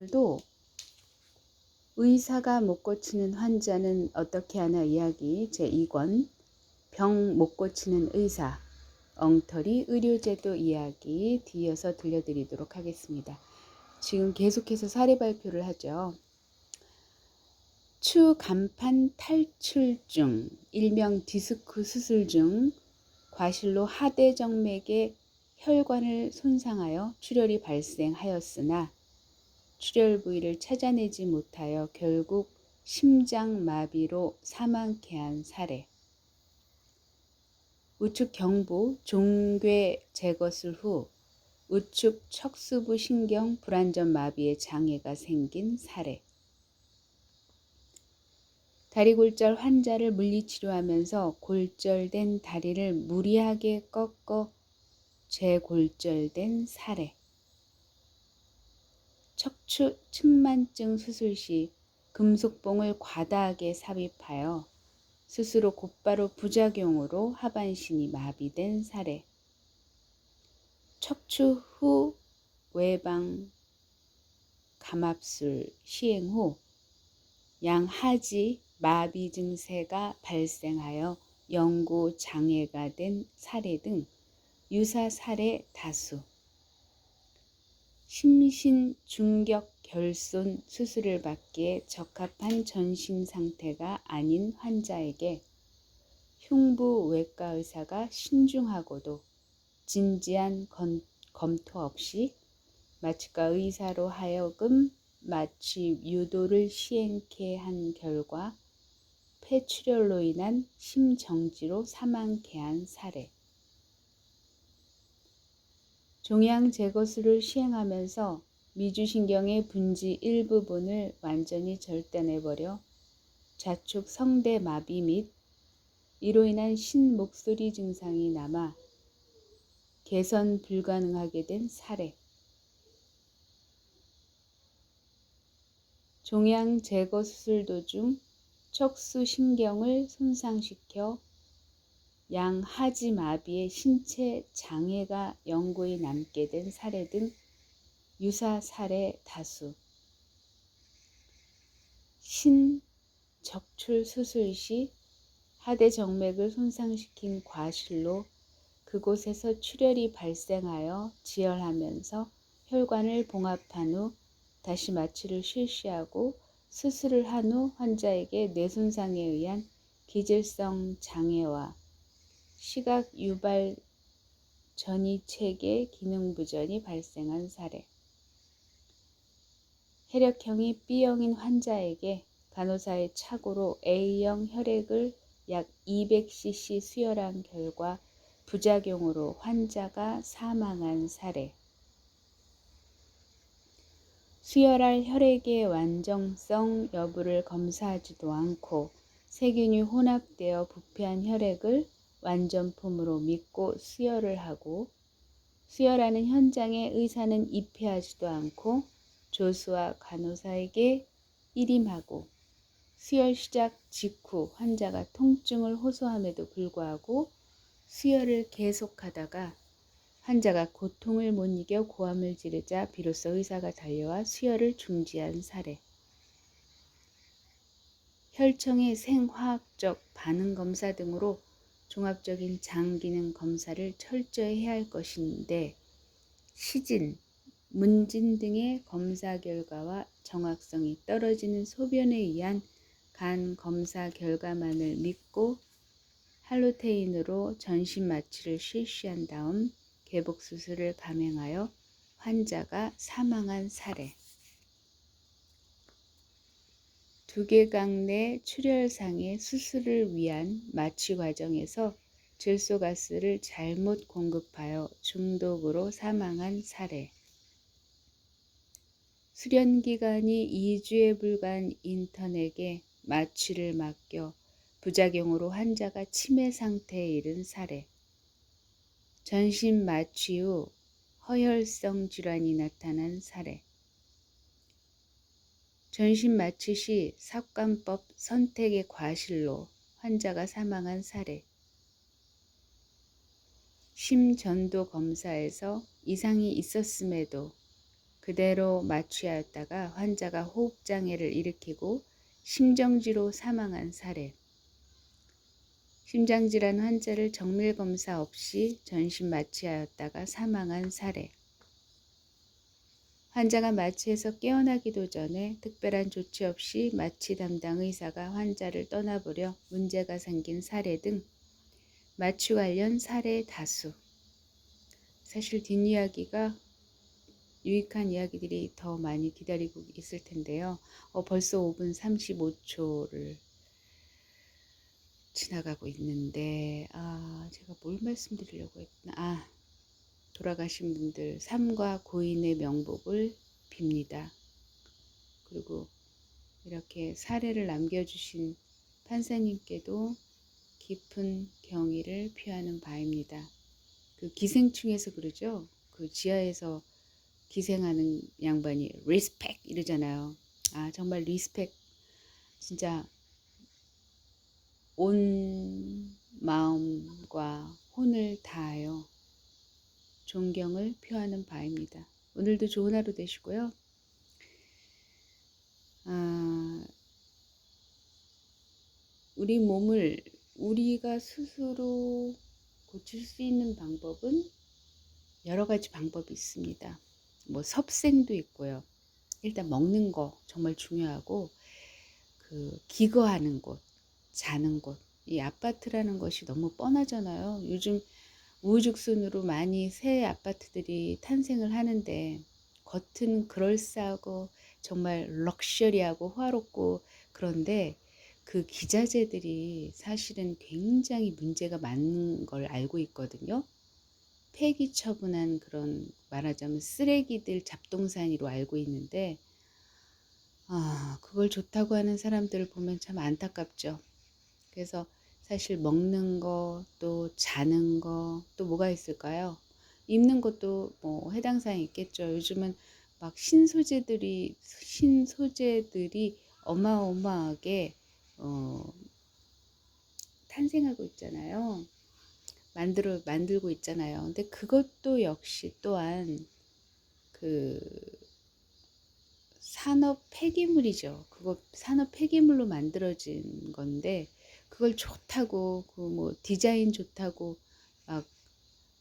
또 의사가 못 고치는 환자는 어떻게 하나 이야기 제2권 병 못 고치는 의사 엉터리 의료제도 이야기 뒤이어서 들려드리도록 하겠습니다. 지금 계속해서 사례 발표를 하죠. 추간판 탈출증, 일명 디스크 수술 중 과실로 하대정맥의 혈관을 손상하여 출혈이 발생하였으나 출혈 부위를 찾아내지 못하여 결국 심장마비로 사망케 한 사례. 우측 경부 종괴 제거술 후 우측 척수부 신경 불안전 마비의 장애가 생긴 사례. 다리골절 환자를 물리치료하면서 골절된 다리를 무리하게 꺾어 재골절된 사례. 척추 측만증 수술 시 금속봉을 과다하게 삽입하여 스스로 곧바로 부작용으로 하반신이 마비된 사례. 척추 후 외방 감압술 시행 후 양하지 마비 증세가 발생하여 영구 장애가 된 사례 등 유사 사례 다수. 심신 중격 결손 수술을 받기에 적합한 전신 상태가 아닌 환자에게 흉부 외과 의사가 신중하고도 진지한 검토 없이 마취과 의사로 하여금 마취 유도를 시행케 한 결과 폐출혈로 인한 심정지로 사망케 한 사례. 종양 제거술을 시행하면서 미주신경의 분지 일부분을 완전히 절단해버려 좌측 성대 마비 및 이로 인한 신목소리 증상이 남아 개선 불가능하게 된 사례. 종양 제거 수술 도중 척수신경을 손상시켜 양하지 마비의 신체 장애가 영구히 남게 된 사례 등 유사 사례 다수. 신적출 수술 시 하대정맥을 손상시킨 과실로 그곳에서 출혈이 발생하여 지혈하면서 혈관을 봉합한 후 다시 마취를 실시하고 수술을 한 후 환자에게 뇌손상에 의한 기질성 장애와 시각 유발 전이체계 기능 부전이 발생한 사례. 혈액형이 B형인 환자에게 간호사의 착오로 A형 혈액을 약 200cc 수혈한 결과 부작용으로 환자가 사망한 사례. 수혈할 혈액의 완정성 여부를 검사하지도 않고 세균이 혼합되어 부패한 혈액을 완전품으로 믿고 수혈을 하고 수혈하는 현장에 의사는 입회하지도 않고 조수와 간호사에게 일임하고 수혈 시작 직후 환자가 통증을 호소함에도 불구하고 수혈을 계속하다가 환자가 고통을 못 이겨 고함을 지르자 비로소 의사가 달려와 수혈을 중지한 사례. 혈청의 생화학적 반응 검사 등으로 종합적인 장 기능 검사를 철저히 해야 할 것인데 시진, 문진 등의 검사 결과와 정확성이 떨어지는 소변에 의한 간 검사 결과만을 믿고 할로테인으로 전신 마취를 실시한 다음 개복 수술을 감행하여 환자가 사망한 사례. 두개강 내 출혈상의 수술을 위한 마취 과정에서 질소가스를 잘못 공급하여 중독으로 사망한 사례. 수련기간이 2주에 불과한 인턴에게 마취를 맡겨 부작용으로 환자가 치매 상태에 이른 사례. 전신 마취 후 허혈성 질환이 나타난 사례. 전신 마취 시 삭관법 선택의 과실로 환자가 사망한 사례. 심전도 검사에서 이상이 있었음에도 그대로 마취하였다가 환자가 호흡장애를 일으키고 심정지로 사망한 사례. 심장질환 환자를 정밀검사 없이 전신 마취하였다가 사망한 사례. 환자가 마취에서 깨어나기도 전에 특별한 조치 없이 마취 담당 의사가 환자를 떠나보려 문제가 생긴 사례 등 마취 관련 사례 다수. 사실 뒷이야기가 유익한 이야기들이 더 많이 기다리고 있을 텐데요. 벌써 5분 35초를 지나가고 있는데 제가 뭘 말씀드리려고 했나. 돌아가신 분들 삼가 고인의 명복을 빕니다. 그리고 이렇게 사례를 남겨주신 판사님께도 깊은 경의를 표하는 바입니다. 그 기생충에서 그러죠. 그 지하에서 기생하는 양반이 리스펙 이러잖아요. 정말 리스펙, 진짜 온 마음과 혼을 다하여 존경을 표하는 바입니다. 오늘도 좋은 하루 되시고요. 우리 몸을 우리가 스스로 고칠 수 있는 방법은 여러 가지 방법이 있습니다. 뭐 섭생도 있고요. 일단 먹는 거 정말 중요하고, 그 기거하는 곳, 자는 곳, 이 아파트라는 것이 너무 뻔하잖아요. 요즘 우후죽순으로 많이 새 아파트들이 탄생을 하는데 겉은 그럴싸하고 정말 럭셔리하고 화롭고, 그런데 그 기자재들이 사실은 굉장히 문제가 많은 걸 알고 있거든요. 폐기 처분한 그런, 말하자면 쓰레기들 잡동사니로 알고 있는데 그걸 좋다고 하는 사람들을 보면 참 안타깝죠. 그래서 사실 먹는 거, 또 자는 거, 또 뭐가 있을까요? 입는 것도 뭐 해당 사항이 있겠죠. 요즘은 막 신소재들이 어마어마하게 탄생하고 있잖아요. 만들고 있잖아요. 근데 그것도 역시 또한 그 산업 폐기물이죠. 그거 산업 폐기물로 만들어진 건데, 그걸 좋다고, 그 뭐 디자인 좋다고 막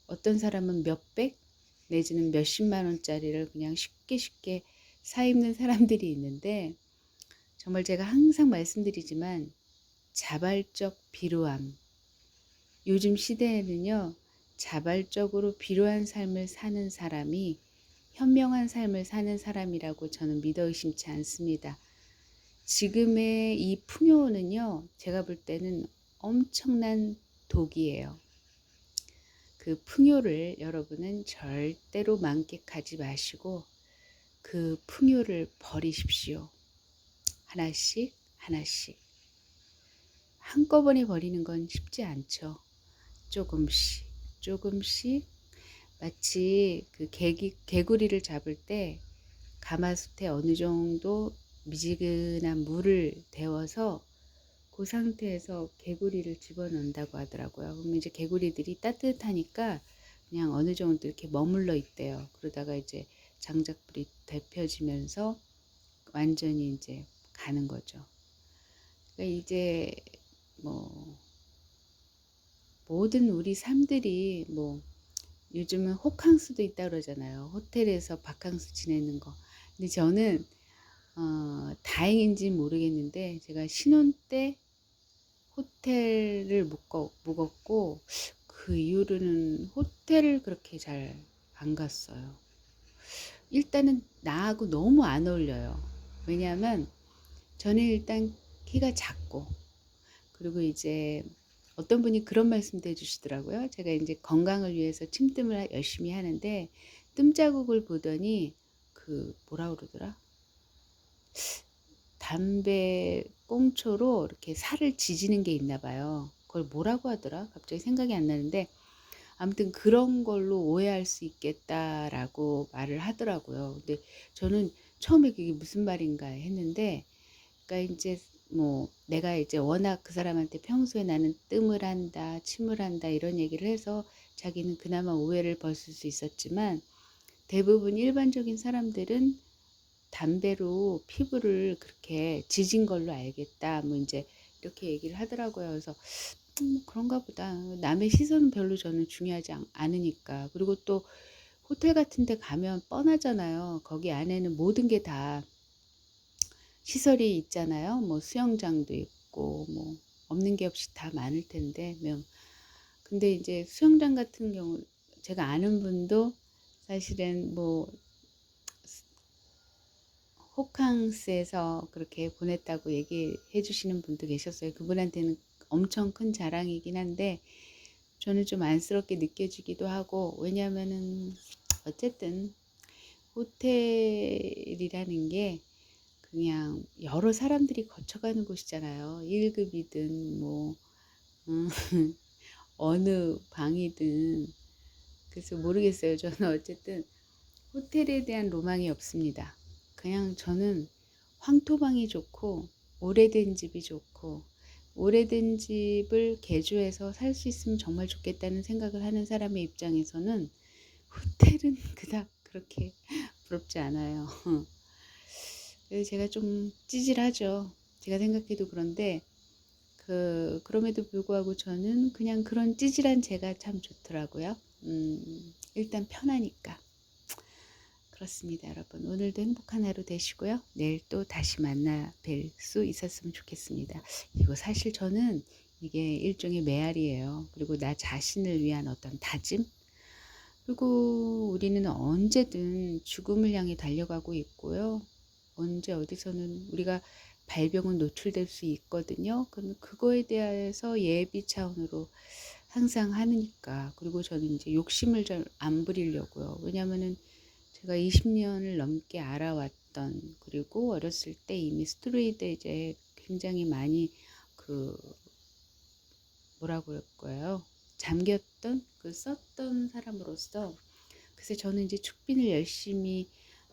어떤 사람은 몇백 내지는 몇십만 원짜리를 그냥 쉽게 사 입는 사람들이 있는데, 정말 제가 항상 말씀드리지만 자발적 비루함, 요즘 시대에는요, 자발적으로 비루한 삶을 사는 사람이 현명한 삶을 사는 사람이라고 저는 믿어 의심치 않습니다. 지금의 이 풍요는요, 제가 볼 때는 엄청난 독이에요. 그 풍요를 여러분은 절대로 만끽하지 마시고 그 풍요를 버리십시오. 하나씩 하나씩. 한꺼번에 버리는 건 쉽지 않죠. 조금씩 마치 그 개구리를 잡을 때 가마솥에 어느 정도 미지근한 물을 데워서 그 상태에서 개구리를 집어넣는다고 하더라고요. 그러면 이제 개구리들이 따뜻하니까 그냥 어느 정도 이렇게 머물러 있대요. 그러다가 이제 장작불이 데펴지면서 완전히 이제 가는 거죠. 그러니까 이제 뭐 모든 우리 삶들이, 뭐 요즘은 호캉스도 있다 그러잖아요. 호텔에서 바캉스 지내는 거. 근데 저는 다행인지 모르겠는데 제가 신혼 때 호텔을 묵었고 그 이후로는 호텔을 그렇게 잘 안 갔어요. 일단은 나하고 너무 안 어울려요. 왜냐하면 저는 일단 키가 작고, 그리고 이제 어떤 분이 그런 말씀도 해주시더라고요. 제가 이제 건강을 위해서 침뜸을 열심히 하는데 뜸자국을 보더니 그 뭐라 그러더라? 담배 꽁초로 이렇게 살을 지지는 게 있나 봐요. 그걸 뭐라고 하더라? 갑자기 생각이 안 나는데, 아무튼 그런 걸로 오해할 수 있겠다라고 말을 하더라고요. 근데 저는 처음에 그게 무슨 말인가 했는데, 그러니까 이제 뭐 내가 이제 워낙 그 사람한테 평소에 나는 뜸을 한다, 침을 한다 이런 얘기를 해서 자기는 그나마 오해를 벗을 수 있었지만, 대부분 일반적인 사람들은 담배로 피부를 그렇게 지진 걸로 알겠다. 뭐 이제 이렇게 얘기를 하더라고요. 그래서 그런가 보다. 남의 시선은 별로 저는 중요하지 않으니까. 그리고 또 호텔 같은 데 가면 뻔하잖아요. 거기 안에는 모든 게 다 시설이 있잖아요. 뭐 수영장도 있고 뭐 없는 게 없이 다 많을 텐데. 근데 이제 수영장 같은 경우 제가 아는 분도 사실은 뭐 호캉스에서 그렇게 보냈다고 얘기해 주시는 분도 계셨어요. 그분한테는 엄청 큰 자랑이긴 한데 저는 좀 안쓰럽게 느껴지기도 하고, 왜냐하면은 어쨌든 호텔이라는 게 그냥 여러 사람들이 거쳐가는 곳이잖아요. 1급이든 뭐 음, 어느 방이든. 그래서 모르겠어요. 저는 어쨌든 호텔에 대한 로망이 없습니다. 그냥 저는 황토방이 좋고 오래된 집이 좋고, 오래된 집을 개조해서 살 수 있으면 정말 좋겠다는 생각을 하는 사람의 입장에서는 호텔은 그닥 그렇게 부럽지 않아요. 그래서 제가 좀 찌질하죠. 제가 생각해도 그런데 그럼에도 불구하고 저는 그냥 그런 찌질한 제가 참 좋더라고요. 일단 편하니까. 그렇습니다, 여러분. 오늘도 행복한 하루 되시고요. 내일 또 다시 만나 뵐 수 있었으면 좋겠습니다. 이거 사실 저는 이게 일종의 메아리예요. 그리고 나 자신을 위한 어떤 다짐? 그리고 우리는 언제든 죽음을 향해 달려가고 있고요. 언제 어디서는 우리가 발병은 노출될 수 있거든요. 그거에 대해서 예비 차원으로 항상 하니까. 그리고 저는 이제 욕심을 잘 안 부리려고요. 왜냐면은 제가 20년을 넘게 알아왔던, 그리고 어렸을 때 이미 스테로이드 이제 굉장히 많이 그 뭐라고 그럴까요? 잠겼던 썼던 사람으로서, 그래서 저는 이제 축빈을 열심히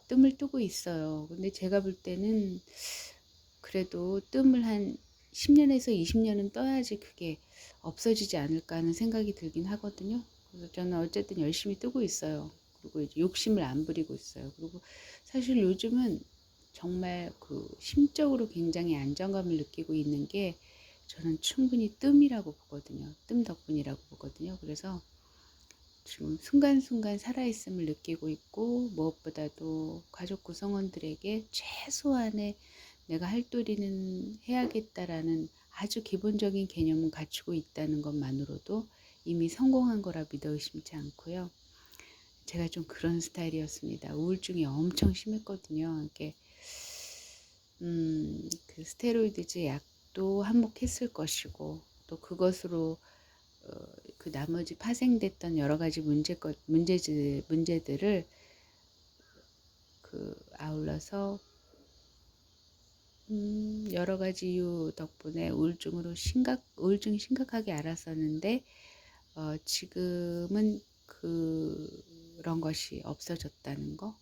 뜸을 뜨고 있어요. 근데 제가 볼 때는 그래도 뜸을 한 10년에서 20년은 떠야지 그게 없어지지 않을까 하는 생각이 들긴 하거든요. 그래서 저는 어쨌든 열심히 뜨고 있어요. 그리고 이제 욕심을 안 부리고 있어요. 그리고 사실 요즘은 정말 심적으로 굉장히 안정감을 느끼고 있는 게 저는 충분히 뜸이라고 보거든요. 뜸 덕분이라고 보거든요. 그래서 지금 순간순간 살아있음을 느끼고 있고, 무엇보다도 가족 구성원들에게 최소한의 내가 할 도리는 해야겠다라는 아주 기본적인 개념을 갖추고 있다는 것만으로도 이미 성공한 거라 믿어 의심치 않고요. 제가 좀 그런 스타일이었습니다. 우울증이 엄청 심했거든요. 이게 그 스테로이드제 약도 한몫했을 것이고, 또 그것으로 그 나머지 파생됐던 여러 가지 문제들을 아울러서 여러 가지 이유 덕분에 우울증이 심각하게 앓았었는데, 지금은 그런 것이 없어졌다는 거,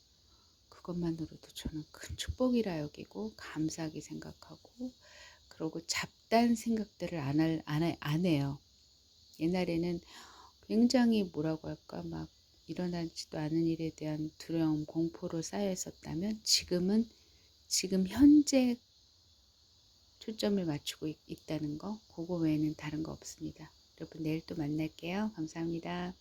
그것만으로도 저는 큰 축복이라 여기고 감사하게 생각하고, 그러고 잡다한 생각들을 안 해요. 옛날에는 굉장히 뭐라고 할까, 막 일어나지도 않은 일에 대한 두려움, 공포로 쌓여 있었다면 지금 현재 초점을 맞추고 있다는 거, 그거 외에는 다른 거 없습니다. 여러분, 내일 또 만날게요. 감사합니다.